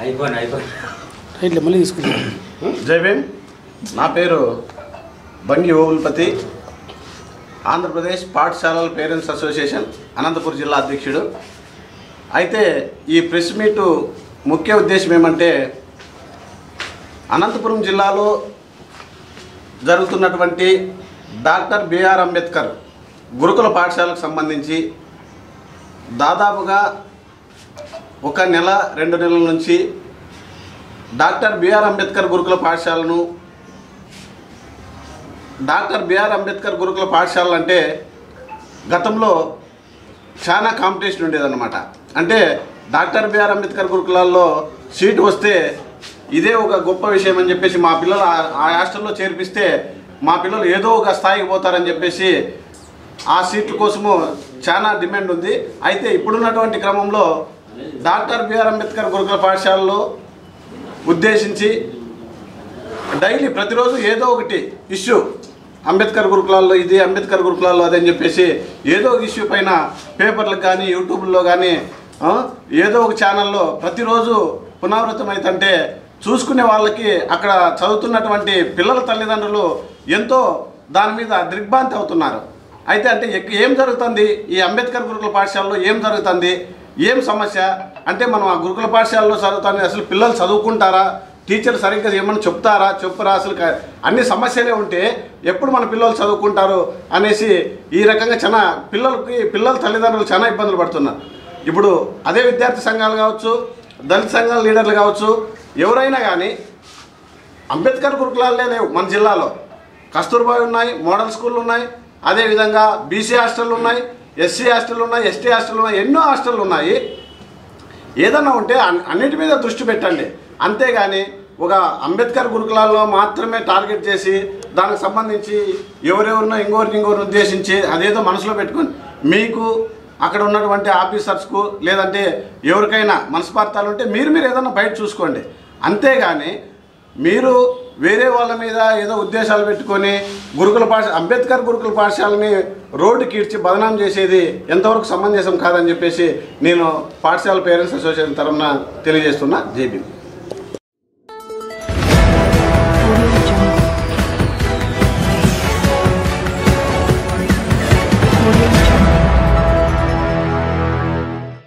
రైట్లో మళ్ళీ తీసుకుంటాం. జై భీమ్. నా పేరు బంగి ఓవులపతి, ఆంధ్రప్రదేశ్ పాఠశాలల పేరెంట్స్ అసోసియేషన్ అనంతపురం జిల్లా అధ్యక్షుడు. అయితే ఈ ప్రెస్ మీటు ముఖ్య ఉద్దేశం ఏమంటే, అనంతపురం జిల్లాలో జరుగుతున్నటువంటి డాక్టర్ బిఆర్ అంబేద్కర్ గురుకుల పాఠశాలకు సంబంధించి దాదాపుగా 1 నెల 2 నెలల నుంచి డాక్టర్ బిఆర్ అంబేద్కర్ గురుకుల పాఠశాలను అంటే గతంలో చాలా కాంపిటీషన్ ఉండేదన్నమాట. అంటే డాక్టర్ బిఆర్ అంబేద్కర్ గురుకులాల్లో సీటు వస్తే ఇదే ఒక గొప్ప విషయం అని చెప్పేసి మా పిల్లలు ఆ హాస్టల్లో చేర్పిస్తే మా పిల్లలు ఏదో ఒక స్థాయికి పోతారని చెప్పేసి ఆ సీట్ల కోసము చాలా డిమాండ్ ఉంది. అయితే ఇప్పుడున్నటువంటి క్రమంలో డాక్టర్ బిఆర్ అంబేద్కర్ గురుకుల పాఠశాలలో ఉద్దేశించి డైలీ ప్రతిరోజు ఏదో ఒకటి ఇష్యూ, అంబేద్కర్ గురుకులాల్లో ఇది, అంబేద్కర్ గురుకులాల్లో అదని చెప్పేసి ఏదో ఒక ఇష్యూ పైన పేపర్లకు కానీ యూట్యూబ్లో కానీ ఏదో ఒక ఛానల్లో ప్రతిరోజు పునరావృతం అవుతుంటే చూసుకునే వాళ్ళకి అక్కడ చదువుతున్నటువంటి పిల్లల తల్లిదండ్రులు ఎంతో దాని మీద దిగ్భ్రాంతి అవుతున్నారు. అయితే అంటే ఏం జరుగుతుంది ఈ అంబేద్కర్ గురుకుల పాఠశాలలో, ఏం జరుగుతుంది, ఏం సమస్య అంటే మనం ఆ గురుకుల పాఠశాలలో చదువుతాను, అసలు పిల్లలు చదువుకుంటారా, టీచర్ సరిగ్గా ఏమన్నా చెప్పరా, అసలు అన్ని సమస్యలే ఉంటే ఎప్పుడు మన పిల్లలు చదువుకుంటారు అనేసి ఈ రకంగా చాలా పిల్లల తల్లిదండ్రులు చాలా ఇబ్బందులు పడుతున్నారు. ఇప్పుడు అదే విద్యార్థి సంఘాలు కావచ్చు, దళిత సంఘాల లీడర్లు కావచ్చు, ఎవరైనా కానీ అంబేద్కర్ గురుకులాలే లేవు మన జిల్లాలో. కస్తూర్బా ఉన్నాయి, మోడల్ స్కూళ్ళు ఉన్నాయి, అదేవిధంగా బీసీ హాస్టళ్ళు ఉన్నాయి, ఎస్సీ హాస్టళ్ళు ఉన్నాయి, ఎస్టీ హాస్టళ్ళు ఉన్నాయి, ఎన్నో హాస్టళ్ళు ఉన్నాయి. ఏదన్నా ఉంటే అన్నిటి మీద దృష్టి పెట్టండి. అంతేగాని ఒక అంబేద్కర్ గురుకులాల్లో మాత్రమే టార్గెట్ చేసి దానికి సంబంధించి ఎవరెవరినో ఇంకోరిని ఉద్దేశించి అదేదో మనసులో పెట్టుకొని మీకు అక్కడ ఉన్నటువంటి ఆఫీసర్స్కు లేదంటే ఎవరికైనా మనస్పార్థాలు ఉంటే మీరు ఏదన్నా బయట చూసుకోండి. అంతేగాని మీరు వేరే వాళ్ళ మీద ఏదో ఉద్దేశాలు పెట్టుకొని అంబేద్కర్ గురుకుల పాఠశాలని రోడ్డు కీడ్చి బదనాం చేసేది ఎంతవరకు సమంజసం కాదని చెప్పేసి నేను పాఠశాల పేరెంట్స్ అసోసియేషన్ తరఫున తెలియజేస్తున్నా. జై భీమ్.